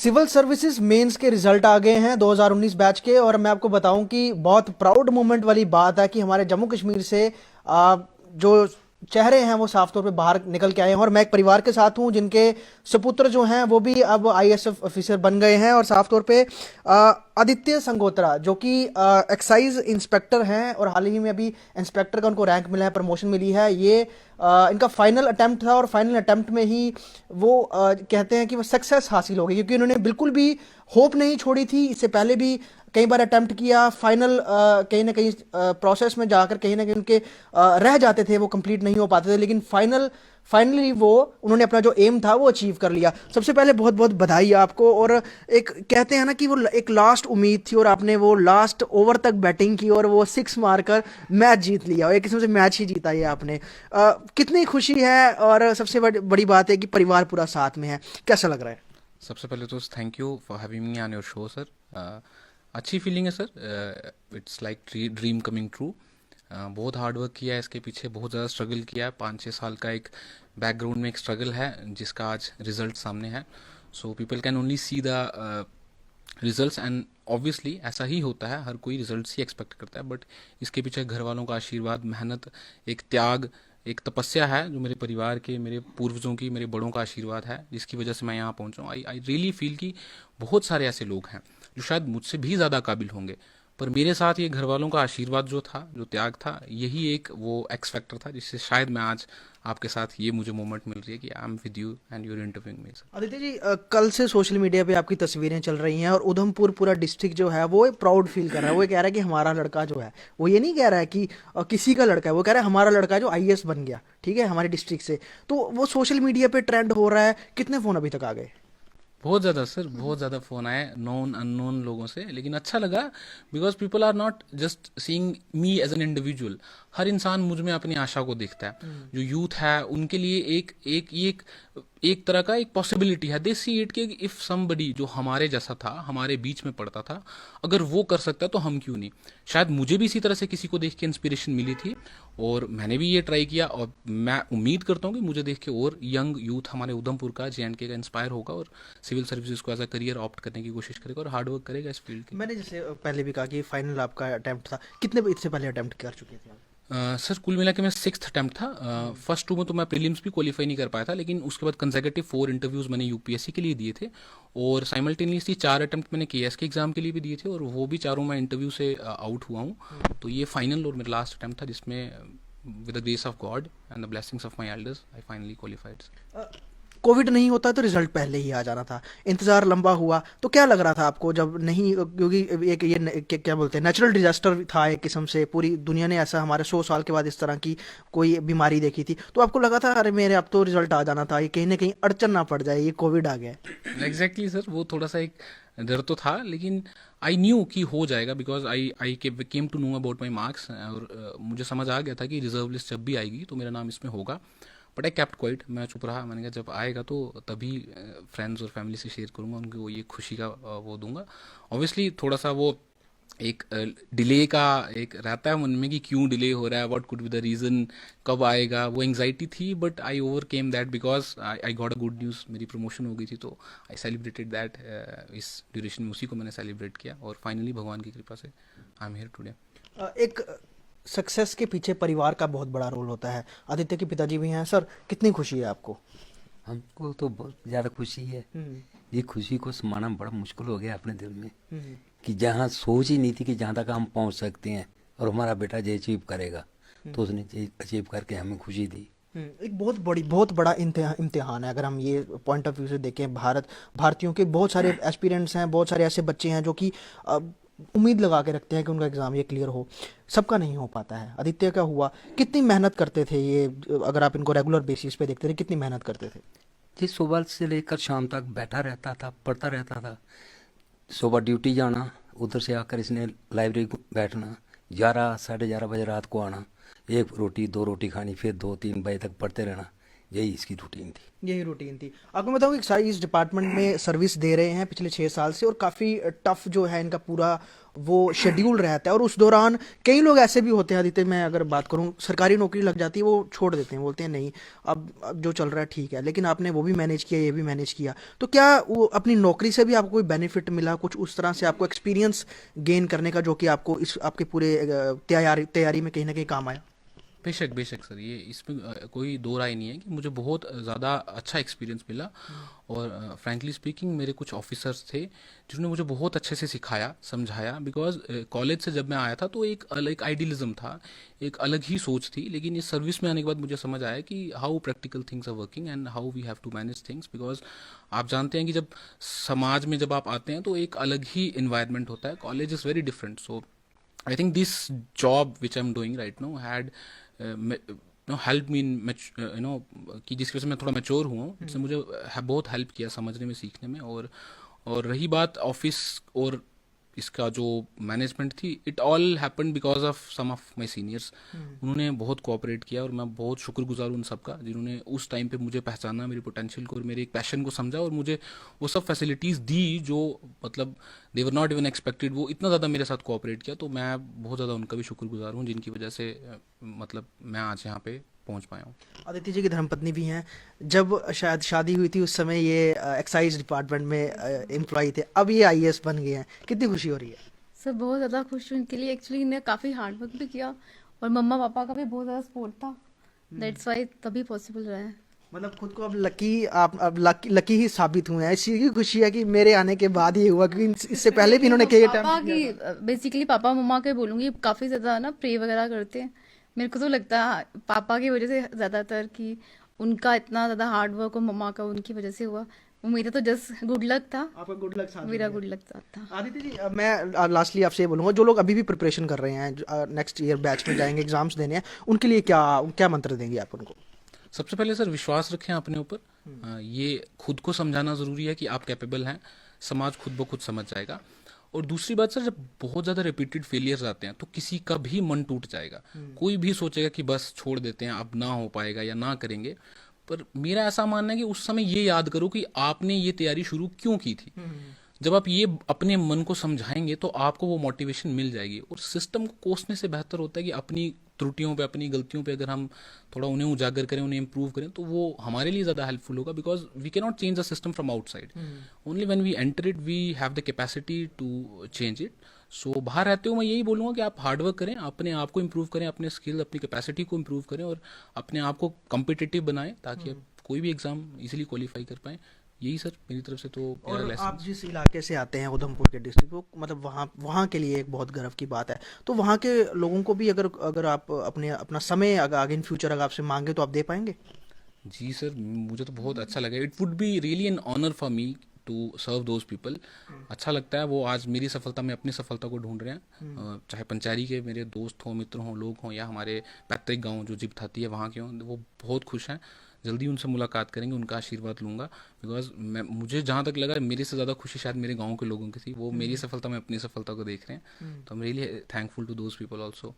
Civil services mains के result आ गए हैं 2019 बैच के। और मैं आपको बताऊं कि बहुत प्राउड मोमेंट वाली बात है कि हमारे जम्मू कश्मीर से जो चेहरे हैं वो साफ तौर पे बाहर निकल के आए हैं। और मैं एक परिवार के साथ हूं जिनके सुपुत्र जो हैं वो भी अब आईएएस ऑफिसर बन गए हैं। और साफ तौर पे आदित्य संगोत्रा जो कि एक्साइज इंस्पेक्टर हैं और हाल ही में अभी इंस्पेक्टर का उनको रैंक मिला है, प्रमोशन मिली है। ये इनका फाइनल अटेम्प्ट था और फाइनल अटेम्प्ट में ही वो कहते हैं कि वो सक्सेस हासिल हो गई, क्योंकि उन्होंने बिल्कुल भी होप नहीं छोड़ी थी। इससे पहले भी कई बार अटेम्प्ट किया, फाइनल कहीं ना कहीं प्रोसेस में जाकर कहीं ना कहीं उनके रह जाते थे, वो कंप्लीट नहीं हो पाते थे, लेकिन फाइनली वो उन्होंने अपना जो एम था वो अचीव कर लिया। सबसे पहले बहुत बहुत बधाई आपको। और एक कहते हैं ना कि वो एक लास्ट उम्मीद थी और आपने वो लास्ट ओवर तक बैटिंग की और वो सिक्स मारकर मैच जीत लिया, और एक किस्म से मैच ही जीता ये आपने। कितनी खुशी है, और सबसे बड़ी बात है कि परिवार पूरा साथ में है, कैसा लग रहा है? सबसे पहले तो thank you for having me on your show sir. अच्छी फीलिंग है sir. It's like dream coming true. बहुत हार्ड वर्क किया है इसके पीछे, बहुत ज़्यादा स्ट्रगल किया है। 5-6 साल का एक बैकग्राउंड में एक स्ट्रगल है जिसका आज रिजल्ट सामने है। So people can only see the results and obviously ऐसा ही होता है, हर कोई रिजल्ट्स ही एक्सपेक्ट करता है, बट इसके पीछे घर वालों का आशीर्वाद, मेहनत, एक त्याग, एक तपस्या है जो मेरे परिवार के, मेरे पूर्वजों की, मेरे बड़ों का आशीर्वाद है जिसकी वजह से मैं यहाँ पहुँचा हूँ। आई रियली फील कि बहुत सारे ऐसे लोग हैं जो शायद मुझसे भी ज़्यादा काबिल होंगे, पर मेरे साथ ये घर वालों का आशीर्वाद जो था, जो त्याग था, यही एक वो एक्स फैक्टर था जिससे शायद मैं आज आपके साथ ये मुझे मोमेंट मिल रही है कि I am with you and your interviewing me sir. Aditya ji, कल से सोशल मीडिया पे आपकी तस्वीरें चल रही हैं और उधमपुर पूरा डिस्ट्रिक्ट जो है वो प्राउड फील कर रहा है। वो ये कह रहा है कि हमारा लड़का जो है, वो ये नहीं कह रहा है कि किसी का लड़का है, वो कह रहा है हमारा लड़का है जो आईएएस बन गया, ठीक है, हमारे डिस्ट्रिक्ट से। तो वो सोशल मीडिया पे ट्रेंड हो रहा है। कितने फोन अभी तक आ गए? बहुत ज़्यादा सर, बहुत ज़्यादा फ़ोन आए नॉन अननोन लोगों से, लेकिन अच्छा लगा because people are not just seeing me as an individual. हर इंसान मुझ में अपनी आशा को देखता है। जो यूथ है उनके लिए एक तरह का एक पॉसिबिलिटी है। दे सी इट कि इफ समबडी जो हमारे जैसा था, हमारे बीच में पड़ता था, अगर वो कर सकता है तो हम क्यों नहीं। शायद मुझे भी इसी तरह से किसी को देख के इंस्पिरेशन मिली थी और मैंने भी ये ट्राई किया, और मैं उम्मीद करता हूँ कि मुझे देख के और यंग यूथ हमारे उधमपुर का, जेएंडके का इंस्पायर होगा और सिविल सर्विसेज को एज अ करियर ऑप्ट करने की कोशिश करेगा और हार्ड वर्क करेगा इस फील्ड की। मैंने जैसे पहले भी कहा कि फाइनल आपका अटेम्प्ट था, कितने इससे पहले अटेम्प्ट कर चुके थे आप? सर कुल मिला के मैं 6th अटेम्प्ट था। फर्स्ट 2 में तो मैं प्रीलिम्स भी क्वालिफाई नहीं कर पाया था, लेकिन उसके बाद कंसेक्यूटिव 4 इंटरव्यूज़ मैंने यूपीएससी के लिए दिए थे और साइमल्टेनियसली 4 अटेम्प्ट मैंने केएस के एग्ज़ाम के लिए भी दिए थे, और वो भी चारों मैं इंटरव्यू से आउट हुआ हूँ। तो ये फाइनल और मेरा लास्ट अटेम्प्ट था जिसमें with the grace of God and the blessings of my elders I finally qualified. Covid नहीं होता तो रिजल्ट पहले ही आ जाना था, इंतजार लंबा हुआ। तो क्या लग रहा था आपको जब नहीं, क्योंकि एक ये क्या बोलते हैं, नेचुरल डिजास्टर था एक किस्म से, पूरी दुनिया ने ऐसा हमारे 100 साल के बाद इस तरह की कोई बीमारी देखी थी, तो आपको लगा था अरे मेरे अब तो रिजल्ट आ जाना था, ये कहीं ना कहीं अड़चन ना पड़ जाए, ये कोविड आ गया है? एग्जैक्टली सर, वो थोड़ा सा एक डर तो था, लेकिन आई न्यू कि हो जाएगा because I came to know about my marks, और मुझे समझ आ गया था कि रिजर्व लिस्ट जब भी आएगी तो मेरा नाम इसमें होगा। बट आई केप्ट क्वाइट, मैं चुप रहा। मैंने कहा जब आएगा तो तभी फ्रेंड्स और फैमिली से शेयर करूंगा, उनको ये खुशी का वो दूंगा। ऑब्वियसली थोड़ा सा वो एक डिले का एक रहता है मन में कि क्यों डिले हो रहा है, what could be the reason, कब आएगा, वो एंग्जाइटी थी, but I over came that because I got a good news, मेरी प्रमोशन हो गई थी, तो आई सेलिब्रेटेड दैट। इस ड्यूरेशन में उसी को मैंने सेलिब्रेट किया और फाइनली भगवान की कृपा से आई एम हियर टुडे। एक सक्सेस के पीछे परिवार का बहुत बड़ा रोल होता है। आदित्य के पिताजी भी हैं सर, कितनी खुशी है आपको? हमको तो बहुत ज़्यादा खुशी है। हम्म। ये खुशी को समाना बड़ा मुश्किल हो गया अपने दिल में, हम्म। कि जहाँ सोच ही नहीं थी कि जहाँ तक हम पहुँच सकते हैं और हमारा बेटा ये अचीव करेगा, तो उसने अचीव करके हमें खुशी दी। एक बहुत बड़ा इम्तिहान है। अगर हम ये पॉइंट ऑफ व्यू से देखें, भारतीयों के बहुत सारे एस्पिरेंट्स हैं, बहुत सारे ऐसे बच्चे हैं जो कि उम्मीद लगा के रखते हैं कि उनका एग्ज़ाम ये क्लियर हो, सबका नहीं हो पाता है। आदित्य का हुआ। कितनी मेहनत करते थे ये, अगर आप इनको रेगुलर बेसिस पे देखते थे, कितनी मेहनत करते थे? ये सुबह से लेकर शाम तक बैठा रहता था, पढ़ता रहता था। सुबह ड्यूटी जाना, उधर से आकर इसने लाइब्रेरी को बैठना, 11 साढ़े 11 बजे रात को आना, एक रोटी 2 रोटी खानी, फिर 2-3 बजे तक पढ़ते रहना। यही इसकी रूटीन थी। यही रूटीन थी। आपको मैं बताऊँ एक्साइज डिपार्टमेंट में सर्विस दे रहे हैं पिछले 6 साल से, और काफ़ी टफ जो है इनका पूरा वो शेड्यूल रहता है, और उस दौरान कई लोग ऐसे भी होते हैं आदित्य, मैं अगर बात करूं सरकारी नौकरी लग जाती है वो छोड़ देते हैं, बोलते हैं नहीं अब जो चल रहा है ठीक है, लेकिन आपने वो भी मैनेज किया ये भी मैनेज किया। तो क्या वो अपनी नौकरी से भी आपको कोई बेनिफिट मिला कुछ उस तरह से, आपको एक्सपीरियंस गेन करने का, जो कि आपको इस आपके पूरे तैयारी में कहीं ना कहीं काम आया? बेशक बेशक सर, ये इसमें कोई दो राय नहीं है कि मुझे बहुत ज़्यादा अच्छा एक्सपीरियंस मिला। और फ्रैंकली स्पीकिंग मेरे कुछ ऑफिसर्स थे जिन्होंने मुझे बहुत अच्छे से सिखाया समझाया। बिकॉज कॉलेज से जब मैं आया था तो एक अलग आइडियलिज्म था, एक अलग ही सोच थी, लेकिन इस सर्विस में आने के बाद मुझे समझ आया कि how practical things are working and how we have to manage things. Because आप जानते हैं कि जब समाज में जब आप आते हैं तो एक अलग ही इन्वायरमेंट होता है, college is very different. So I think this job which I'm doing right now had help me in कि जिसकी वजह से मैं थोड़ा मैच्योर हुआ हूँ, इसने मुझे बहुत हेल्प किया समझने में सीखने में। और रही बात ऑफिस और इसका जो मैनेजमेंट थी, it all happened because of some of my seniors. उन्होंने बहुत कोऑपरेट किया और मैं बहुत शुक्रगुजार हूँ उन सबका जिन्होंने उस टाइम पे मुझे पहचाना, मेरी पोटेंशियल को और मेरे एक पैशन को समझा और मुझे वो सब फैसिलिटीज़ दी जो मतलब दे वर नॉट इवन एक्सपेक्टेड। वो इतना ज़्यादा मेरे साथ कोऑपरेट किया, तो मैं बहुत ज़्यादा उनका भी शुक्रगुजार हूँ जिनकी वजह से मतलब मैं आज यहाँ पे पहुँच पाया हूँ। आदित्य जी की धर्मपत्नी भी हैं। जब शायद शादी हुई थी उस समय ये एक्साइज डिपार्टमेंट में एम्प्लॉय थे, अब ये आईएएस बन गए हैं, कितनी खुशी हो रही है? सर बहुत ज़्यादा खुश हूँ इनके लिए। एक्चुअली इन्हें काफ़ी हार्ड वर्क भी किया और मम्मा पापा का भी बहुत ज़्यादा सपोर्ट था, दैट्स वाई तभी पॉसिबल रहा है। मतलब खुद को अब लकी, आप अब लकी ही साबित हुए हैं। इसी की खुशी है कि मेरे आने के बाद ही हुआ, क्योंकि इससे पहले भी इन्होंने कई पापा अटेम्प्ट की किया था। बेसिकली पापा मम्मा के बोलूँगी काफ़ी ज़्यादा ना प्रे वगैरह करते हैं। मेरे को तो लगता है पापा की वजह से ज़्यादातर कि उनका इतना ज़्यादा हार्ड वर्क और मम्मा का उनकी वजह से हुआ। वो मेरा तो जस्ट गुड लक था, आपका गुड लक साथ मेरा में गुड है। लक था। आदित्य जी, मैं लास्टली आपसे ये बोलूंगा, जो लोग अभी भी प्रिपरेशन कर रहे हैं, नेक्स्ट ईयर बैच में जाएंगे, एग्जाम्स देने हैं, उनके लिए क्या क्या मंत्र देंगे आप उनको? सबसे पहले सर विश्वास रखें अपने ऊपर। ये खुद को समझाना ज़रूरी है कि आप कैपेबल हैं, समाज खुद ब खुद समझ जाएगा। और दूसरी बात सर, जब बहुत ज़्यादा रिपीटेड फेलियर्स आते हैं तो किसी का भी मन टूट जाएगा। कोई भी सोचेगा कि बस छोड़ देते हैं, अब ना हो पाएगा या ना करेंगे। पर मेरा ऐसा मानना है कि उस समय ये याद करो कि आपने ये तैयारी शुरू क्यों की थी। जब आप ये अपने मन को समझाएंगे तो आपको वो मोटिवेशन मिल जाएगी। और सिस्टम को कोसने से बेहतर होता है कि अपनी त्रुटियों पे, अपनी गलतियों पे अगर हम थोड़ा उन्हें उजागर करें, उन्हें इम्प्रूव करें, तो वो हमारे लिए ज़्यादा हेल्पफुल होगा। Because we can not change the system from outside, only when we enter it we have the capacity to change it. So बाहर रहते हो मैं यही बोलूँगा कि आप हार्डवर्क करें, अपने आप को इम्प्रूव करें, अपने स्किल अपनी कैपेसिटी को इम्प्रूव करें और अपने आप को कम्पिटिटिव बनाएं ताकि आप कोई भी एग्ज़ाम इजीली क्वालिफाई कर पाएँ। यही सर मेरी तरफ से तो मेरा और लेसन। आप जिस इलाके से आते हैं उधमपुर के डिस्ट्रिक्ट, वो मतलब वहाँ वहाँ के लिए एक बहुत गर्व की बात है। तो वहाँ के लोगों को भी अगर अगर आप अपना समय अगर आगे इन फ्यूचर अगर आपसे मांगे तो आप दे पाएंगे? जी सर, मुझे तो बहुत अच्छा लगा। It would be really an honour for me to serve those people. अच्छा लगता है वो आज मेरी सफलता में अपनी सफलता को ढूंढ रहे हैं। चाहे पंचारी के मेरे दोस्त हों, मित्र हों, लोग हों, या हमारे पैतृक गांव जो जिबथाती है वहाँ के हों, वो बहुत खुश हैं। जल्दी उनसे मुलाकात करेंगे, उनका आशीर्वाद लूंगा। बिकॉज मुझे जहाँ तक लगा मेरे से ज़्यादा खुशी शायद मेरे गांव के लोगों की थी। वो मेरी सफलता में अपनी सफलता को देख रहे हैं, तो I am really thankful to those people also.